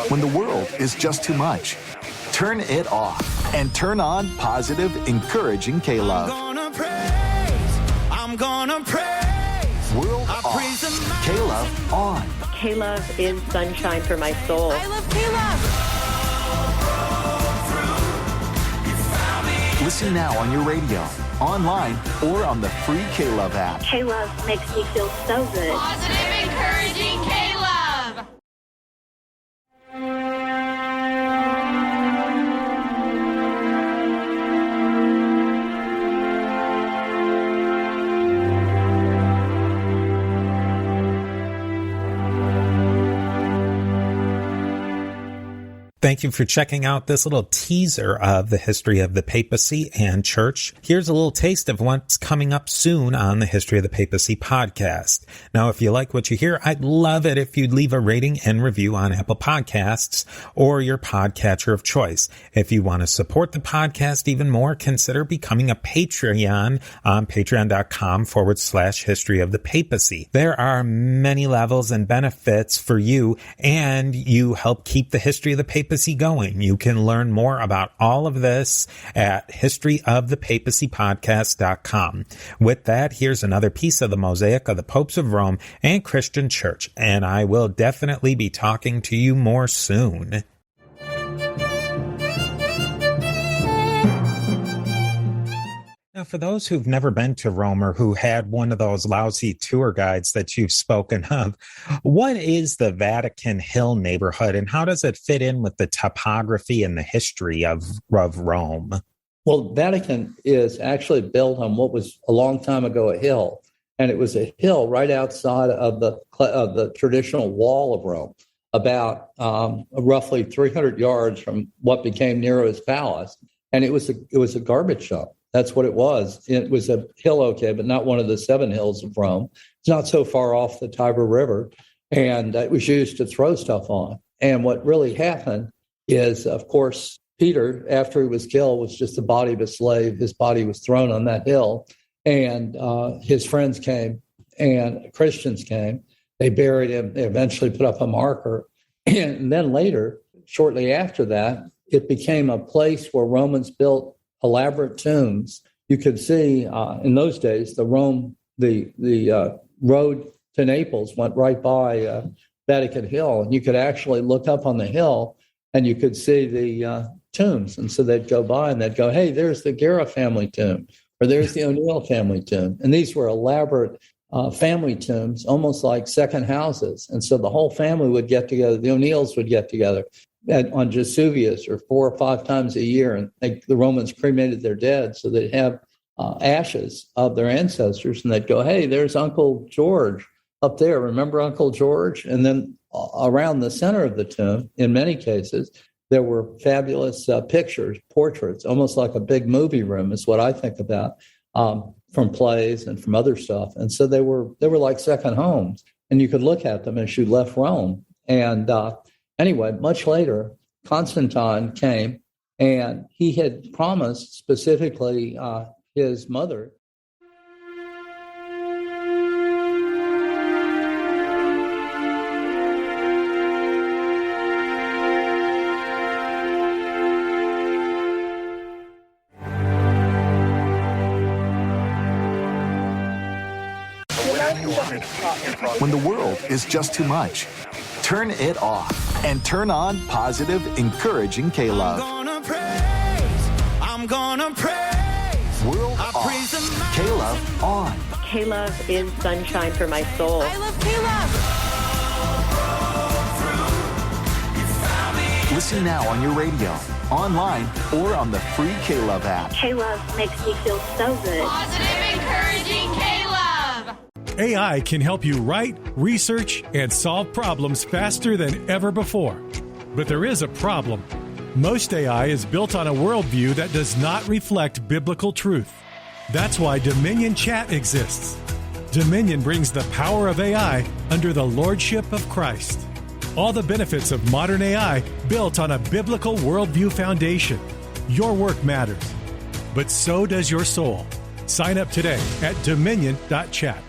When the world is just too much, turn it off and turn on positive, encouraging K-Love. I'm gonna praise. World off. K-Love on. K-Love is sunshine for my soul. I love K-Love. Listen now on your radio, online, or on the free K-Love app. K-Love makes me feel so good. Positive, encouraging K-Love. Thank you for checking out this little teaser of the history of the papacy and church. Here's a little taste of what's coming up soon on the History of the Papacy podcast. Now, if you like what you hear, I'd love it if you'd leave a rating and review on Apple Podcasts or your podcatcher of choice. If you want to support the podcast even more, consider becoming a Patreon on patreon.com/history of the papacy. There are many levels and benefits for you, and you help keep the History of the Papacy going. You can learn more about all of this at historyofthepapacypodcast.com. With that, here's another piece of the mosaic of the popes of Rome and Christian church, and I will definitely be talking to you more soon. Now, for those who've never been to Rome or who had one of those lousy tour guides that you've spoken of, what is the Vatican Hill neighborhood and how does it fit in with the topography and the history of Rome? Well, Vatican is actually built on what was a long time ago a hill, and it was a hill right outside of the traditional wall of Rome, about roughly 300 yards from what became Nero's palace, and it was a garbage dump. That's what it was. It was a hill, okay, but not one of the 7 hills of Rome. It's not so far off the Tiber River, and it was used to throw stuff on. And what really happened is, of course, Peter, after he was killed, was just the body of a slave. His body was thrown on that hill, and his friends came, and Christians came. They buried him. They eventually put up a marker. And then later, shortly after that, it became a place where Romans built elaborate tombs. You could see in those days the road to Naples went right by Vatican Hill, and you could actually look up on the hill and you could see the tombs. And so they'd go by and they'd go, "Hey, there's the Guerra family tomb, or there's the O'Neill family tomb." And these were elaborate family tombs, almost like second houses. And so the whole family would get together. The O'Neills would get together on Vesuvius or 4 or 5 times a year, and the Romans cremated their dead, so they'd have ashes of their ancestors, and they'd go, "Hey, there's Uncle George up there. Remember Uncle George?" And then around the center of the tomb, in many cases, there were fabulous pictures, portraits, almost like a big movie room is what I think about, from plays and from other stuff. And so they were like second homes, and you could look at them as you left Rome. And anyway, much later, Constantine came, and he had promised specifically his mother. When the world is just too much, turn it off and turn on positive, encouraging K-Love. I'm gonna praise. World off. K-Love on. K-Love is sunshine for my soul. I love K-Love. Listen now on your radio, online, or on the free K-Love app. K-Love makes me feel so good. Positive, encouraging K-Love. AI can help you write, research, and solve problems faster than ever before. But there is a problem. Most AI is built on a worldview that does not reflect biblical truth. That's why Dominion Chat exists. Dominion brings the power of AI under the lordship of Christ. All the benefits of modern AI built on a biblical worldview foundation. Your work matters, but so does your soul. Sign up today at dominion.chat.